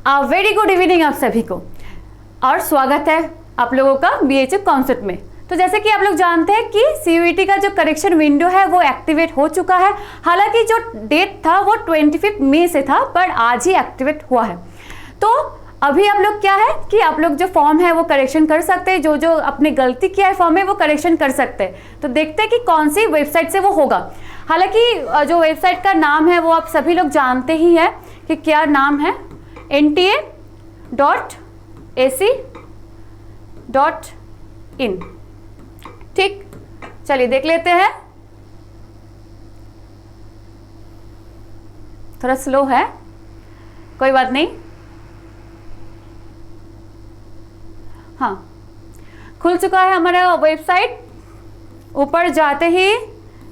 Very good evening आप सभी को और स्वागत है आप लोगों का बीएचयू कॉन्सेप्ट में। तो जैसे कि आप लोग जानते हैं कि सीयूईटी का जो करेक्शन विंडो है वो एक्टिवेट हो चुका है। हालांकि जो डेट था वो 25 मई से था, पर आज ही एक्टिवेट हुआ है। तो अभी आप लोग क्या है कि आप लोग जो फॉर्म है वो करेक्शन कर सकते हैं, जो जो अपने गलती किया है फॉर्म में वो करेक्शन कर सकते हैं। तो देखते हैं कि कौन सी वेबसाइट से वो होगा। हालांकि जो वेबसाइट का नाम है वो आप सभी लोग जानते ही है कि क्या नाम है, nta.ac.in। ठीक, चलिए देख लेते हैं। थोड़ा स्लो है, कोई बात नहीं। हाँ, खुल चुका है हमारा वेबसाइट। ऊपर जाते ही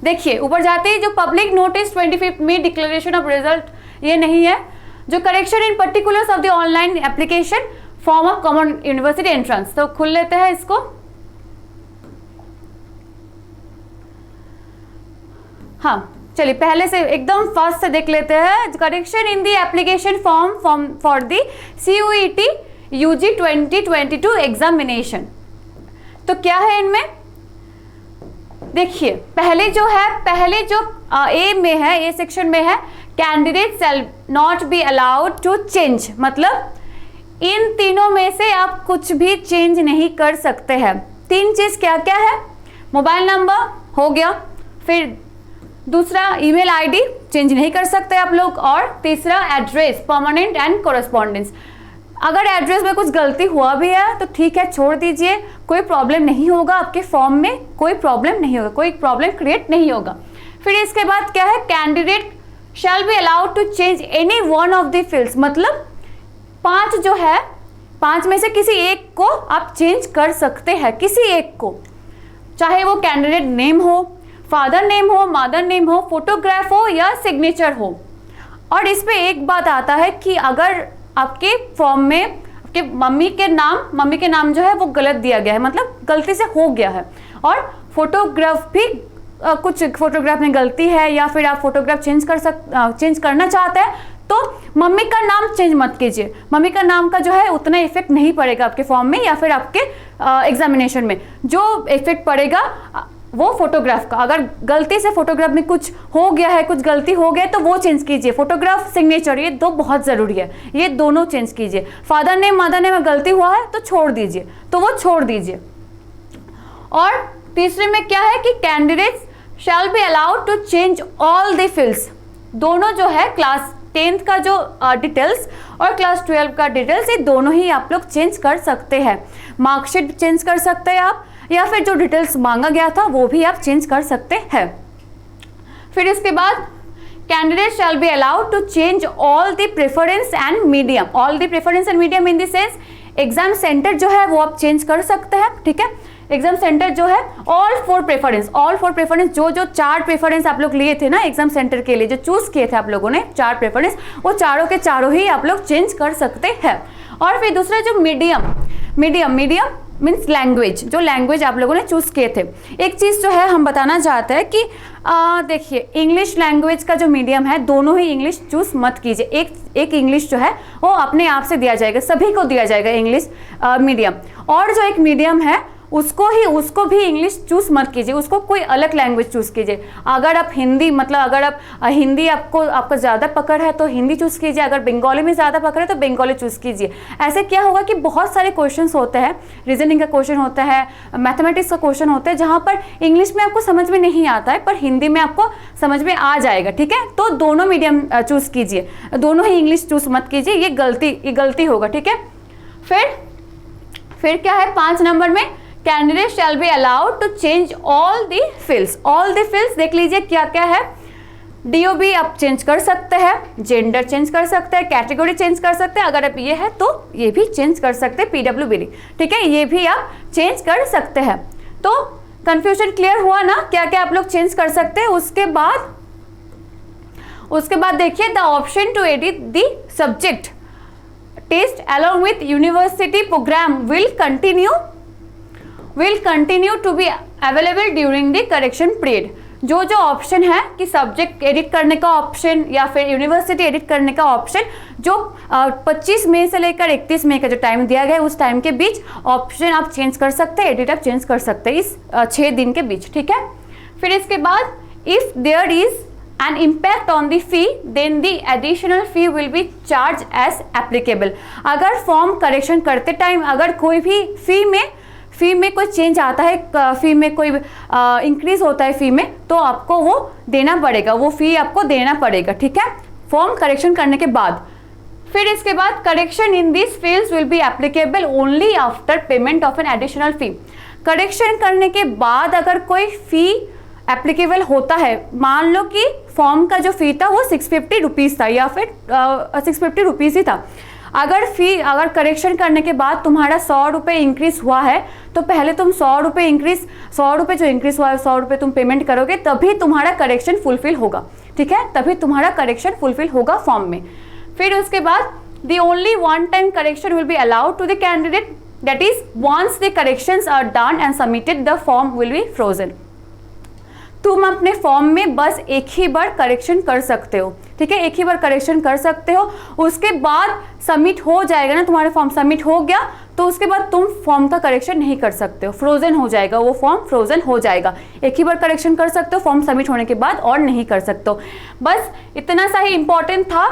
देखिए, ऊपर जाते ही जो public notice 25 May declaration of result, ये नहीं है। जो correction in particulars of the online application form of common university entrance, तो खुल लेते हैं इसको। हाँ चलिए पहले से एकदम फास्ट से देख लेते हैं। Correction in the application form for the CUET UG 2022 examination. तो क्या है इनमें, देखिए पहले जो ए में है, ए सेक्शन में है, candidate shall not be allowed to change, मतलब इन तीनों में से आप कुछ भी चेंज नहीं कर सकते हैं। तीन चीज क्या क्या है, मोबाइल नंबर हो गया, फिर दूसरा ईमेल आईडी चेंज नहीं कर सकते आप लोग, और तीसरा एड्रेस, परमानेंट एंड कोरेस्पॉन्डेंस। अगर एड्रेस में कुछ गलती हुआ भी है तो ठीक है, छोड़ दीजिए, कोई प्रॉब्लम नहीं होगा, आपके फॉर्म में कोई प्रॉब्लम नहीं होगा, कोई प्रॉब्लम क्रिएट नहीं होगा। फिर इसके बाद क्या है, candidate shall be allowed to change any one of the fields, मतलब 5 जो है, 5 में से किसी एक को आप चेंज कर सकते हैं, किसी एक को, चाहे वो कैंडिडेट नेम हो, फादर नेम हो, मदर नेम हो, फोटोग्राफ हो या सिग्नेचर हो। और इस पे एक बात आता है कि अगर आपके फॉर्म में आपके मम्मी के नाम जो है वो गलत दिया गया है, मतलब गलती से हो गया है, और फोटोग्राफ भी कुछ फोटोग्राफ में गलती है, या फिर आप फोटोग्राफ चेंज करना चाहते हैं, तो मम्मी का नाम चेंज मत कीजिए। मम्मी का नाम का जो है उतना इफेक्ट नहीं पड़ेगा आपके फॉर्म में या फिर आपके एग्जामिनेशन में। जो इफेक्ट पड़ेगा वो फोटोग्राफ का, अगर गलती से फोटोग्राफ में कुछ हो गया है, कुछ गलती हो गया तो वो चेंज कीजिए। फोटोग्राफ, सिग्नेचर, ये दो बहुत ज़रूरी है, ये दोनों चेंज कीजिए। फादर नेम, मदर नेम में गलती हुआ है तो छोड़ दीजिए, तो वो छोड़ दीजिए। और तीसरे में क्या है कि candidates shall be allowed to change all the fields. दोनों जो है, क्लास 10th का जो डिटेल्स और क्लास 12 का डिटेल्स, ये दोनों ही आप लोग चेंज कर सकते हैं। मार्कशीट चेंज कर सकते हैं आप, या फिर जो डिटेल्स मांगा गया था वो भी आप चेंज कर सकते हैं। फिर इसके बाद candidate shall be allowed to change all the preference and medium. All the preference and medium in the sense exam centre जो है वो आप चेंज कर सकते हैं, ठीक है। एग्जाम सेंटर जो है, ऑल फोर प्रेफरेंस, जो 4 प्रेफरेंस आप लोग लिए थे ना एग्जाम सेंटर के लिए, जो चूज किए थे आप लोगों ने 4 प्रेफरेंस, वो चारों के चारों ही आप लोग चेंज कर सकते हैं। और फिर दूसरा जो मीडियम मीन्स लैंग्वेज, जो लैंग्वेज आप लोगों ने चूज किए थे। एक चीज़ जो है हम बताना चाहते हैं कि देखिए इंग्लिश लैंग्वेज का जो मीडियम है, दोनों ही इंग्लिश चूज मत कीजिए। एक इंग्लिश जो है वो अपने आप से दिया जाएगा, सभी को दिया जाएगा इंग्लिश मीडियम। और जो एक मीडियम है उसको भी इंग्लिश चूज मत कीजिए, उसको कोई अलग लैंग्वेज चूज कीजिए। अगर आप हिंदी, मतलब अगर आप हिंदी आपको ज़्यादा पकड़ है तो हिंदी चूज कीजिए, अगर बंगाली में ज़्यादा पकड़ है तो बंगाली चूज कीजिए। ऐसे क्या होगा कि बहुत सारे क्वेश्चंस होते हैं, रीजनिंग का क्वेश्चन होता है, मैथमेटिक्स का क्वेश्चन होता है, जहाँ पर इंग्लिश में आपको समझ में नहीं आता है पर हिंदी में आपको समझ में आ जाएगा, ठीक है। तो दोनों मीडियम चूज कीजिए, दोनों ही इंग्लिश चूज मत कीजिए, ये गलती होगा, ठीक है। फिर क्या है 5 नंबर में, candidate shall be allowed to change all the fields. देख लीजिए क्या क्या है। DOB आप चेंज कर सकते हैं, जेंडर चेंज कर सकते हैं, कैटेगरी चेंज कर सकते हैं, अगर आप ये है तो ये भी चेंज कर सकते हैं, PWBD, ठीक है, ये भी आप चेंज कर सकते हैं। तो कंफ्यूजन क्लियर हुआ ना, क्या क्या आप लोग चेंज कर सकते हैं। उसके बाद देखिए, the option to edit the subject test along with university program will continue to be available during the correction period। जो जो ऑप्शन है कि सब्जेक्ट एडिट करने का ऑप्शन या फिर यूनिवर्सिटी एडिट करने का ऑप्शन, जो 25 मई से लेकर 31 मई का जो टाइम दिया गया है उस टाइम के बीच ऑप्शन आप चेंज कर सकते हैं, एडिट आप चेंज कर सकते हैं इस 6 दिन के बीच, ठीक है। फिर इसके बाद if there is an impact on the fee then the additional fee will be charge as applicable. अगर फॉर्म करेक्शन करते टाइम अगर कोई भी फी में कोई चेंज आता है, फी में कोई इंक्रीज होता है फी में, तो आपको वो देना पड़ेगा, वो फी आपको देना पड़ेगा, ठीक है, फॉर्म करेक्शन करने के बाद। फिर इसके बाद correction in this fields will be applicable only after payment of an additional fee. Correction करने के बाद अगर कोई फी एप्लीकेबल होता है, मान लो कि फॉर्म का जो फी था वो 650 रुपीज़ था या फिर 650 रुपीज़ ही था। अगर करेक्शन करने के बाद तुम्हारा 100 रुपये इंक्रीज हुआ है तो पहले तुम 100 रुपये जो इंक्रीज हुआ है 100 रुपये तुम पेमेंट करोगे, तभी तुम्हारा करेक्शन फुलफिल होगा, ठीक है, तभी तुम्हारा करेक्शन फुलफिल होगा फॉर्म में। फिर उसके बाद the only one time correction will be allowed to the candidate, that is once the corrections are done and submitted the form will be frozen. तुम अपने फॉर्म में बस एक ही बार करेक्शन कर सकते हो, ठीक है, एक ही बार करेक्शन कर सकते हो, उसके बाद सबमिट हो जाएगा ना, तुम्हारा फॉर्म सबमिट हो गया तो उसके बाद तुम फॉर्म का करेक्शन नहीं कर सकते हो, फ्रोजन हो जाएगा, वो फॉर्म फ्रोजन हो जाएगा। एक ही बार करेक्शन कर सकते हो फॉर्म सबमिट होने के बाद, और नहीं कर सकते हो। बस इतना सा ही इंपॉर्टेंट था।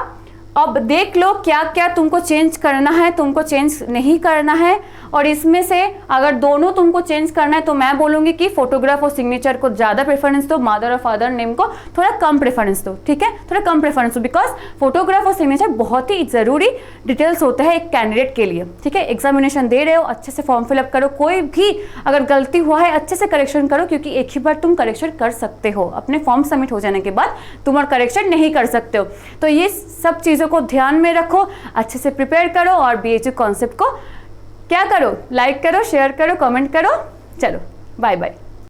अब देख लो क्या क्या तुमको चेंज करना है, तुमको चेंज नहीं करना है, और इसमें से अगर दोनों तुमको चेंज करना है तो मैं बोलूँगी कि फोटोग्राफ और सिग्नेचर को ज़्यादा प्रेफरेंस दो, मदर और फादर नेम को थोड़ा कम प्रेफरेंस दो, ठीक है, थोड़ा कम प्रेफरेंस दो, बिकॉज फोटोग्राफ और सिग्नेचर बहुत ही ज़रूरी डिटेल्स होते हैं एक कैंडिडेट के लिए, ठीक है। एग्जामिनेशन दे रहे हो, अच्छे से फॉर्म फिलअप करो, कोई भी अगर गलती हुआ है अच्छे से करेक्शन करो, क्योंकि एक ही बार तुम करेक्शन कर सकते हो, अपने फॉर्म सबमिट हो जाने के बाद तुम और करेक्शन नहीं कर सकते हो। तो ये सब चीज़ों को ध्यान में रखो, अच्छे से प्रिपेयर करो और BHU कॉन्सेप्ट को क्या करो, लाइक करो, शेयर करो, कमेंट करो। चलो बाय बाय।